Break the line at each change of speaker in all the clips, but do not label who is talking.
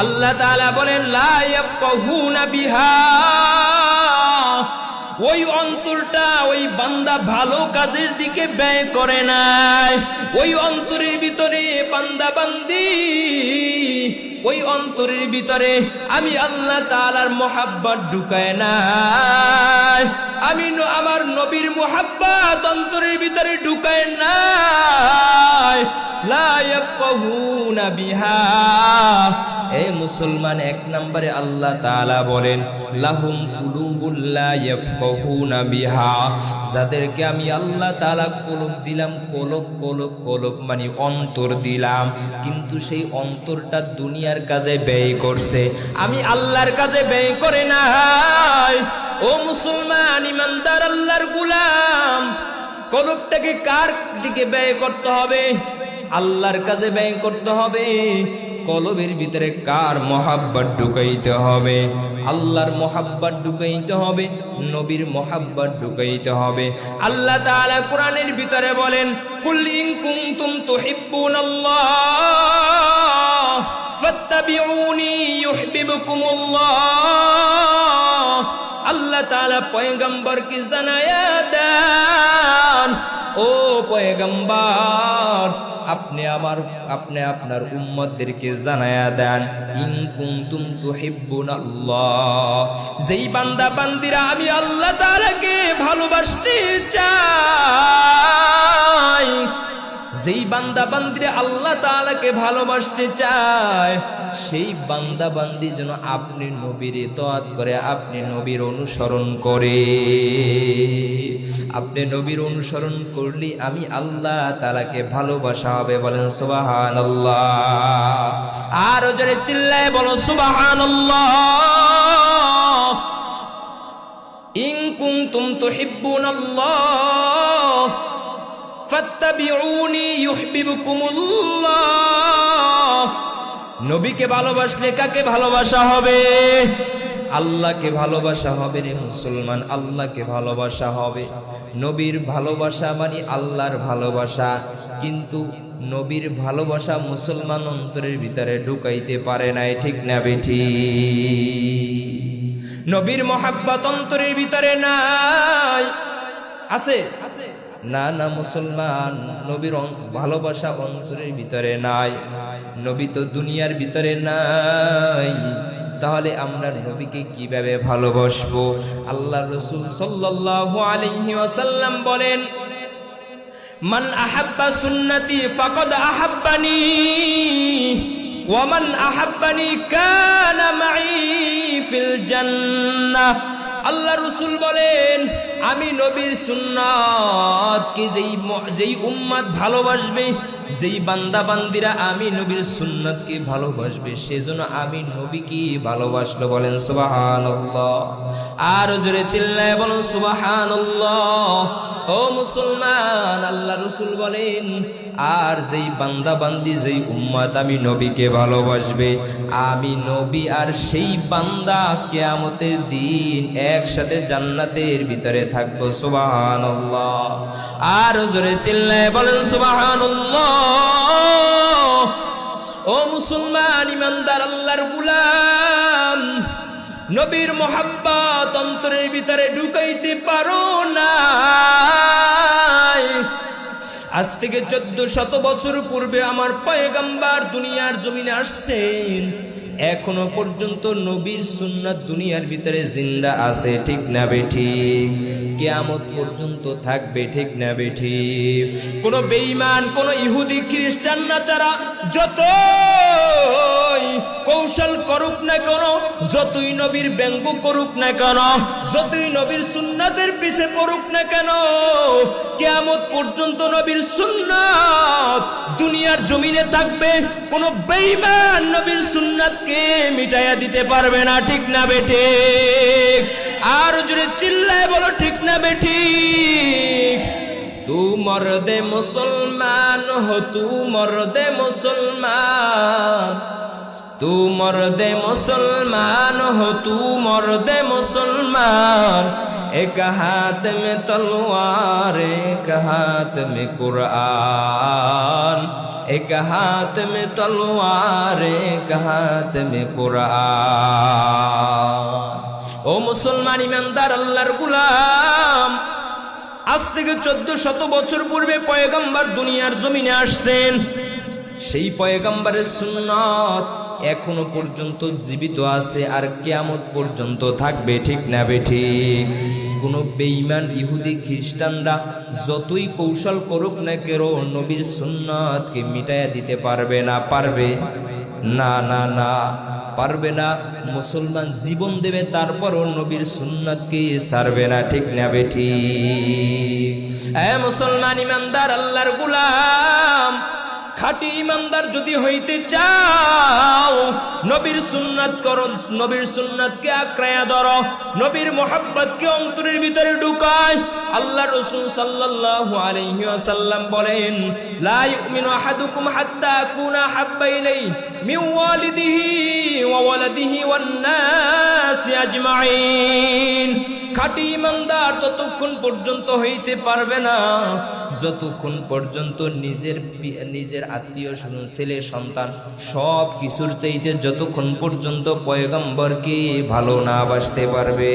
আল্লাহ তাআলা বলেন লা ইয়াফকাহুনা বিহা, ওই অন্তরটা ওই বান্দা ভালো কাজের দিকে ব্যয় করে নাই। ওই অন্তরের ভিতরে বান্দা বান্দি, ওই অন্তরের ভিতরে আমি আল্লাহ তাআলার মোহাব্বত ঢুকায় নাই, আমি আমার নবীর মোহাব্বত অন্তরের ভিতরে ঢুকায় নাই। লা ইয়াফকাহুনা বিহা, এ মুসলমান, এক নম্বরে আল্লাহ তাআলা বলেন লাহুম কুলুবুল লা ইয়াফকাহুনা বিহা, যাদেরকে আমি আল্লাহ তাআলা কলব দিলাম, কলব মানে অন্তর দিলাম, কিন্তু সেই অন্তরটা দুনিয়ার কাজে ব্যয় করছে, আমি আল্লাহর কাজে ব্যয় করে নাই। ও মুসলমান ইমানদার আল্লাহর গোলাম, কলবটাকে কার দিকে ব্যয় করতে হবে? আল্লাহর কাজে ব্যয় করতে হবে। কলবের ভিতরে কার মোহাব্বত ঢুকাইতে হবে? আল্লাহর মোহাব্বত ঢুকাইতে হবে, নবীর মোহাব্বত ঢুকাইতে হবে। আল্লাহ তাআলা কোরআনের ভিতরে বলেন কুল ইন কুনতুম তুহিব্বুনাল্লাহ ফাত্তাবিউনি ইউহিব্বুকুমুল্লাহ। আল্লাহ তাআলা পয়গম্বরকে জানায়া দেন, ও পয়গম্বর, আপনি আপনার উম্মতদেরকে জানায়া দেন ইন কুনতুম তুহিব্বুনাল্লাহ, যেই বান্দা বান্দিরা আমি আল্লাহ তাআলাকে ভালোবাসতে চাই, যেই বান্দা বান্দিরা আল্লাহ তাআলাকে ভালোবাসতে চায়, সেই বান্দা বান্দি যেন আপনি নবীর ইতাআত করে, আপনি নবীর অনুসরণ করে। আপনি নবীর অনুসরণ করলে আমি আল্লাহ তাআলাকে ভালোবাসা হবে। বলেন সুবহানাল্লাহ। আর জোরে চিল্লায়ে বলো সুবহানাল্লাহ। ইন কুনতুম তুহিব্বুনাল্লাহ ফাত্তাবিউনি ইউহিব্বুকুমুল্লাহ। নবীকে ভালোবাসলে কাকে ভালোবাসা হবে? আল্লাহকে ভালোবাসা হবে রে মুসলমান, আল্লাহকে ভালোবাসা হবে। নবীর ভালোবাসা মানে আল্লাহর ভালোবাসা, কিন্তু নবীর ভালোবাসা মুসলমান অন্তরের ভিতরে ঢুকাইতে পারে নাই, ঠিক না বেঠি? নবীর মোহাব্বত অন্তরের ভিতরে নাই, আছে না? না মুসলমান, নবীর ভালোবাসা অন্তরের ভিতরে নাই, নবী তো দুনিয়ার ভিতরে নাই, তাহলে আমরা নবীকে কিভাবে ভালোবাসবো? আল্লাহ রাসূল সাল্লাল্লাহু আলাইহি ওয়াসাল্লাম বলেন মান আহাব্বা সুন্নতি ফাকাদ আহাব্বানি ওয়া মান আহাব্বানি কানা মাই ফিল জান্নাহ। আল্লাহ রাসূল বলেন আমি নবীর সুন্নাতকে যেই উম্মত ভালোবাসবে, যেই বান্দা বান্দিরা আমি নবীর সুন্নাতকে ভালোবাসবে, সেজন্য আমি নবীকে ভালোবাসলো। বলেন সুবহানাল্লাহ। আর জোরে চিল্লায় বলুন সুবহানাল্লাহ। ও মুসলমান, আল্লাহ রাসূল বলেন আর যেই বান্দা বান্দি, যেই উম্মত আমি নবীকে ভালোবাসবে, আমি নবী আর সেই বান্দা কিয়ামতের দিন একসাথে জান্নাতের ভিতরে থাকবো। সুবহানাল্লাহ। আর জোরে চিল্লায় বলেন সুবহানাল্লাহ। ও মুসলমান ইমানদার আল্লাহর গোলাম, নবীর মোহাব্বত অন্তরের ভিতরে ঢুকাইতে পারো না। আজ থেকে 1400 বছর পূর্বে আমার পয়গম্বর দুনিয়ার জমিনে আসছেন, এখনো পর্যন্ত নবীর সুন্নাত দুনিয়ার ভিতরে জিন্দা আছে, ঠিক না বেঠিক? কিয়ামত পর্যন্ত থাকবে, ঠিক না বেঠিক? কোন বেঈমান, কোন ইহুদি খ্রিস্টান নাচারা যতই কৌশল করুক না কেন, যতই নবীর ব্যঙ্গ করুক না কেন, যতই নবীর সুন্নাতের পিছে পড়ুক না কেন, কিয়ামত পর্যন্ত নবীর সুন্নাত দুনিয়ার জমিনে থাকবে। কোন বেঈমান নবীর সুন্নাতকে মিটাইয়া দিতে পারবে না, ঠিক না বেঠিক? আর জোরে চিল্লায় বলো ঠিক না বেঠিক? তু মর্দে মুসলমান হো, তু মর্দে মুসলমান, তু মর্দে মুসলমান হো, তু মর্দে মুসলমান। एक हाथ में तलवार, एक हाथ में कुरान, এক হাত মে তলোয়ার এক হাত মে কুরআন। ও মুসলমান ইমানদার আল্লাহর গোলাম, আজ থেকে 1400 বছর পূর্বে পয়গম্বর দুনিয়ার জমিনে আসছেন। সেই পয়গম্বরের সুন্নাত এখনো পর্যন্ত জীবিত আছে আর কিয়ামত পর্যন্ত থাকবে, ঠিক না বেঠিক? কোন বেঈমান ইহুদি খ্রিস্টানরা যতই কৌশল করুক না কেন নবীর সুন্নাতকে মিটাইয়া দিতে পারবে না। পারবে না? না না, পারবে না। মুসলমান জীবন দেবে তারপরও নবীর সুন্নাতকে ছাড়বে না, ঠিক না বেঠিক? মুসলমান ইমানদার আল্লাহর গোলাম, খাঁটি ইমানদার যদি হইতে চাও নবীর সুন্নাত করো, নবীর সুন্নাতকে আঁকড়ায়া ধরো, নবীর মোহাব্বতকে অন্তরের ভিতরে ঢুকায়। আল্লাহ রাসূল সাল্লাল্লাহু আলাইহি ওয়াসাল্লাম বলেন, লা ইউমিনু আহাদুকুম হাত্তা আকুনা হাব্বা ইলাইহি মিন ওয়ালিদিহি ওয়া ওয়ালাদিহি ওয়ান নাসি আজমাইন। খাঁটি ইমানদার ততক্ষণ পর্যন্ত হইতে পারবে না যতক্ষণ পর্যন্ত নিজের আত্মীয় স্বজন, ছেলে সন্তান সব কিছুর চাইতে যতক্ষণ পর্যন্ত পয়গম্বরকে ভালো না বাসতে পারবে।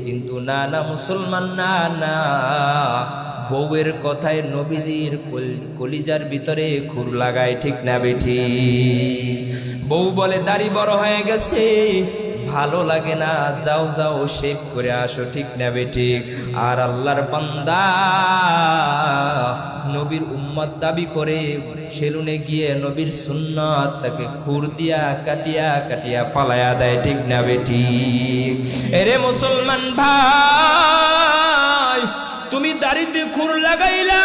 কিন্তু না না মুসলমান, না না, বউয়ের কথায় নবীজির কলিজার ভিতরে খুর লাগায়, ঠিক না বেঠিক? বউ বলে দাড়ি বড় হয়ে গেছে, ভালো লাগে না, যাও যাও শেভ করে আসো, ঠিক না বেঠিক? আর আল্লাহর বান্দা নবীর উম্মত দাবি করে সেলুনে গিয়ে নবীর সুন্নাত তাকে খুর দিয়া কাটিয়া কাটিয়া ফালায়া দেয়, ঠিক না বেঠিক? এরে মুসলমান ভাই, তুমি দাড়িতে খুর লাগাইলা,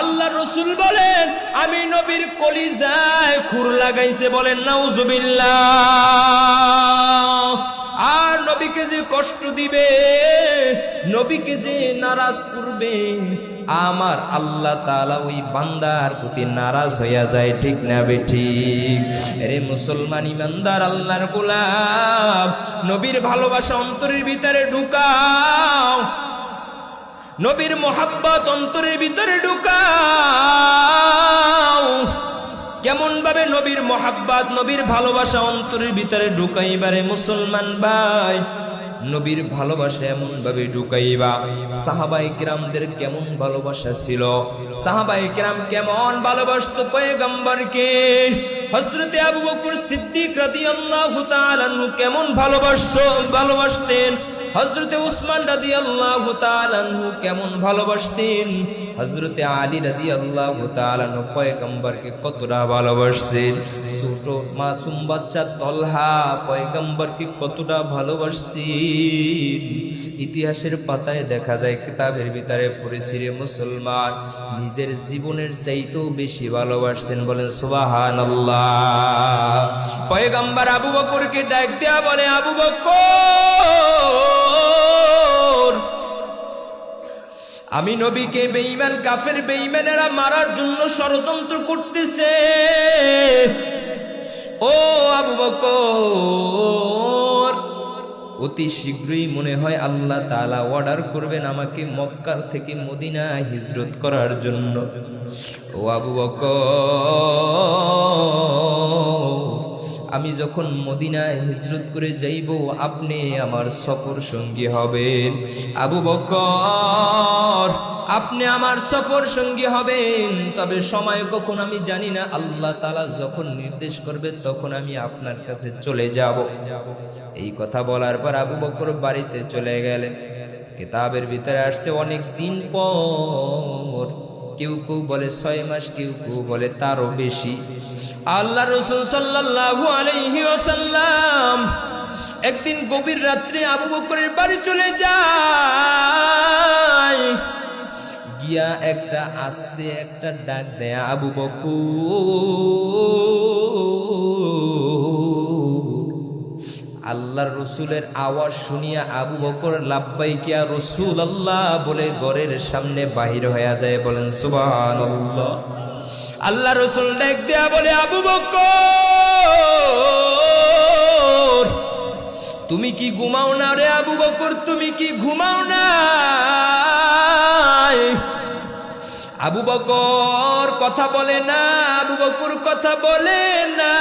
আল্লাহ রাসূল বলেন আমি নবীর কলিজায় খুর লাগাইছে, বলেন নাউজুবিল্লাহ। আর নবীকে যে কষ্ট দিবে, নবীকে যে নারাজ করবে, আমার আল্লাহ তাআলা ওই বান্দার প্রতি নারাজ হইয়া যায়, ঠিক না বেঠিক? আরে মুসলমান ইমানদার আল্লাহর গোলাম, নবীর ভালোবাসা অন্তরের ভিতরে ঢুকাও, নবীর মোহাব্বত অন্তরের ভিতরে ঢুকাও। কেমন ভাবে নবীর মোহাব্বত, নবীর ভালোবাসা অন্তরের ভিতরে ঢুকাইবারে মুসলমান ভাই? নবীর ভালোবাসা এমন ভাবে ঢুকাইবা, সাহাবায়ে কিরামদের কেমন ভালোবাসা ছিল, সাহাবায়ে কিরাম কেমন ভালোবাসতো পয়গম্বরকে। হযরতে আবু বকর সিদ্দিক রাদিয়াল্লাহু তাআলা আনহু কেমন ভালোবাসতেন, হযরতে উসমান রাদিয়াল্লাহু তাআলা আনহু কেমন ভালোবাসতেন, হযরতে আলী রাদিয়াল্লাহু তাআলা আনহু পয়গম্বরকে কতটা ভালোবাসতেন, ছোট মাসুম বাচ্চা তলহা পয়গম্বরকে কতটা ভালোবাসতেন। ইতিহাসের পাতায় দেখা যায়, কিতাবের ভিতরে পড়েছি রে মুসলমান, নিজের জীবনের চাইতেও বেশি ভালোবাসতেন, বলেন সুবহানাল্লাহ। পয়গম্বর আবু বকরকে ডাক দেয়া বলে, আবু বকর, আমি নবীকে বেঈমান কাফের বেঈমানেরা মারার জন্য ষড়যন্ত্র করতেছে। ও আবু বকর, অতি শীঘ্রই মনে হয় আল্লাহ তাআলা অর্ডার করবেন আমাকে মক্কা থেকে মদিনা হিজরত করার জন্য। ও আবু বকর, আমি যখন মদিনায় হিজরত করে যাইব আপনি আমার সফর সঙ্গী হবেন। আবু বকর, আপনি আমার সফর সঙ্গী হবেন, তবে সময় কখন আমি জানি না, আল্লাহ তাআলা যখন নির্দেশ করবে তখন আমি আপনার কাছে চলে যাব। এই কথা বলার পর আবু বকর বাড়িতে চলে গেলেন। কিতাবের ভিতরে আসছে অনেক দিন পর, কেউ কেউ বলে 6 মাস, কেউ কেউ বলে তারও বেশি। আল্লাহ রাসূল সাল্লাল্লাহু আলাইহি ওয়াসাল্লাম একদিন গভীর রাত্রে আবু বকরের বাড়ি চলে যায়, গিয়া একটা আস্তে একটা ডাক দেয়া, আবু বকর। আল্লাহর রাসূলের আওয়াজ শুনিয়া আবু বকর লাব্বাইক ইয়া রাসূলুল্লাহ বলে ঘরের সামনে বাহির হয়ে যায়, বলেন সুবহানাল্লাহ। আল্লাহ রাসূল ডাক দেয়া বলে, আবু বকর, তুমি কি ঘুমাও না রে? আবু বকর, তুমি কি ঘুমাও না? আবু বকর কথা বলে না, আবু বকর কথা বলে না।